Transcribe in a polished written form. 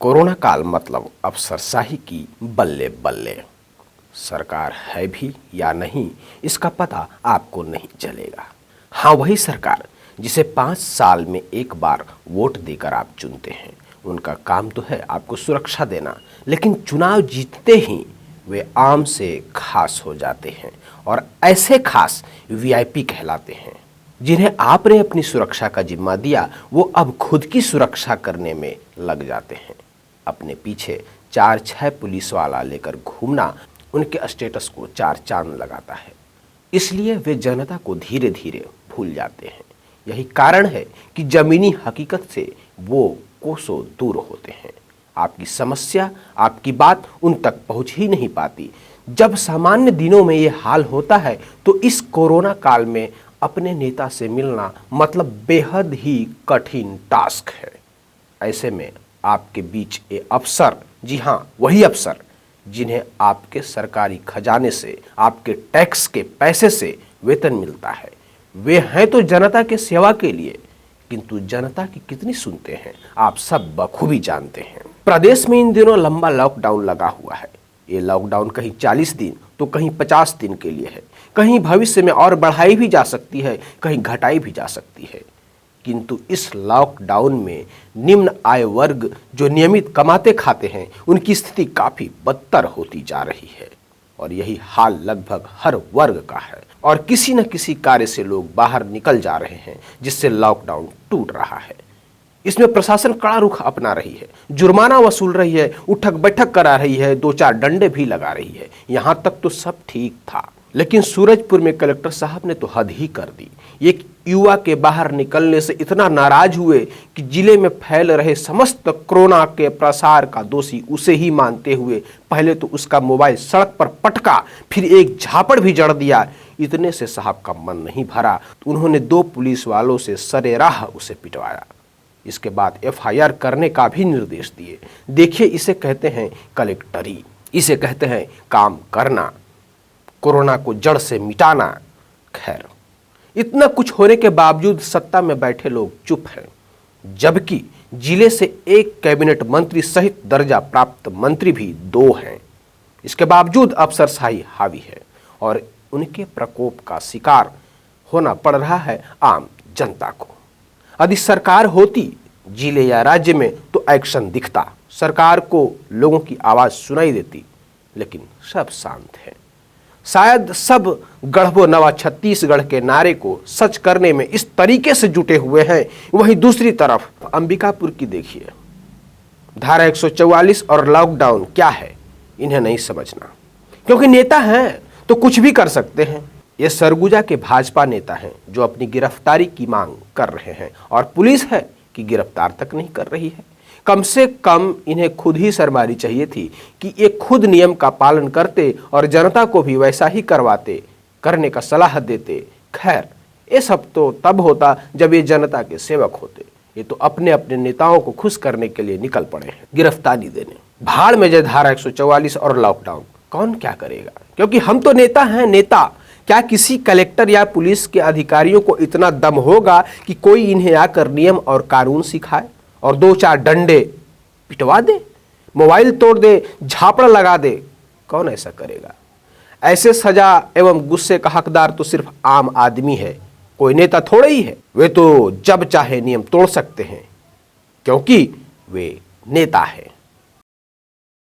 Corona काल मतलब अफसरशाही की बल्ले बल्ले। सरकार है भी या नहीं इसका पता आपको नहीं चलेगा। हाँ, वही सरकार जिसे 5 साल में एक बार वोट देकर आप चुनते हैं, उनका काम तो है आपको सुरक्षा देना, लेकिन चुनाव जीतते ही वे आम से खास हो जाते हैं और ऐसे खास वीआईपी कहलाते हैं जिन्हें आपने अपनी सुरक्षा का जिम्मा दिया। वो अब खुद की सुरक्षा करने में लग जाते हैं। अपने पीछे 4-6 पुलिस वाला लेकर घूमना उनके स्टेटस को 4 चांद लगाता है। इसलिए वे जनता को धीरे धीरे भूल जाते हैं। यही कारण है कि जमीनी हकीकत से वो कोसों दूर होते हैं। आपकी समस्या, आपकी बात उन तक पहुंच ही नहीं पाती। जब सामान्य दिनों में ये हाल होता है तो इस कोरोना काल में अपने नेता से मिलना मतलब बेहद ही कठिन टास्क है। ऐसे में आपके बीच ये अफसर, जी हाँ वही अफसर जिन्हें आपके सरकारी खजाने से, आपके टैक्स के पैसे से वेतन मिलता है, वे हैं तो जनता के सेवा के लिए, किंतु जनता की कितनी सुनते हैं आप सब बखूबी जानते हैं। प्रदेश में इन दिनों लंबा लॉकडाउन लगा हुआ है। ये लॉकडाउन कहीं 40 दिन तो कहीं 50 दिन के लिए है। कहीं भविष्य में और बढ़ाई भी जा सकती है, कहीं घटाई भी जा सकती है। किंतु इस लॉकडाउन में निम्न आय वर्ग जो नियमित कमाते खाते हैं, उनकी स्थिति काफी बदतर होती जा रही है। और यही हाल लगभग हर वर्ग का है और किसी न किसी कार्य से लोग बाहर निकल जा रहे हैं, जिससे लॉकडाउन टूट रहा है। इसमें प्रशासन कड़ा रुख अपना रही है, जुर्माना वसूल रही है, उठक बैठक करा रही है, 2-4 डंडे भी लगा रही है। यहां तक तो सब ठीक था, लेकिन सूरजपुर में कलेक्टर साहब ने तो हद ही कर दी। एक युवा के बाहर निकलने से इतना नाराज हुए कि जिले में फैल रहे समस्त कोरोना के प्रसार का दोषी उसे ही मानते हुए पहले तो उसका मोबाइल सड़क पर पटका, फिर एक झापड़ भी जड़ दिया। इतने से साहब का मन नहीं भरा तो उन्होंने 2 पुलिस वालों से सरेराह उसे पिटवाया। इसके बाद एफआईआर करने का भी निर्देश दिए। देखिए, इसे कहते हैं कलेक्टरी, इसे कहते हैं काम करना, कोरोना को जड़ से मिटाना। खैर, इतना कुछ होने के बावजूद सत्ता में बैठे लोग चुप हैं, जबकि जिले से एक कैबिनेट मंत्री सहित दर्जा प्राप्त मंत्री भी 2 हैं। इसके बावजूद अफसरशाही हावी है और उनके प्रकोप का शिकार होना पड़ रहा है आम जनता को। यदि सरकार होती जिले या राज्य में तो एक्शन दिखता, सरकार को लोगों की आवाज सुनाई देती, लेकिन सब शांत है। शायद सब गढ़बो नवा छत्तीसगढ़ के नारे को सच करने में इस तरीके से जुटे हुए हैं। वहीं दूसरी तरफ अंबिकापुर की देखिए, धारा 144 और लॉकडाउन क्या है इन्हें नहीं समझना, क्योंकि नेता हैं तो कुछ भी कर सकते हैं। ये सरगुजा के भाजपा नेता हैं जो अपनी गिरफ्तारी की मांग कर रहे हैं और पुलिस है कि गिरफ्तार तक नहीं कर रही है। कम से कम इन्हें खुद ही शर्मानी चाहिए थी कि ये खुद नियम का पालन करते और जनता को भी वैसा ही करने का सलाह देते। खैर, ये सब तो तब होता जब ये जनता के सेवक होते। ये तो अपने अपने नेताओं को खुश करने के लिए निकल पड़े हैं गिरफ्तारी देने। भाड़ में जय धारा 144 और लॉकडाउन, कौन क्या करेगा, क्योंकि हम तो नेता हैं। नेता क्या किसी कलेक्टर या पुलिस के अधिकारियों को इतना दम होगा कि कोई इन्हें आकर नियम और कानून सिखाए और 2-4 डंडे पिटवा दे, मोबाइल तोड़ दे, झापड़ लगा दे? कौन ऐसा करेगा? ऐसे सजा एवं गुस्से का हकदार तो सिर्फ आम आदमी है, कोई नेता थोड़े ही है। वे तो जब चाहे नियम तोड़ सकते हैं, क्योंकि वे नेता है।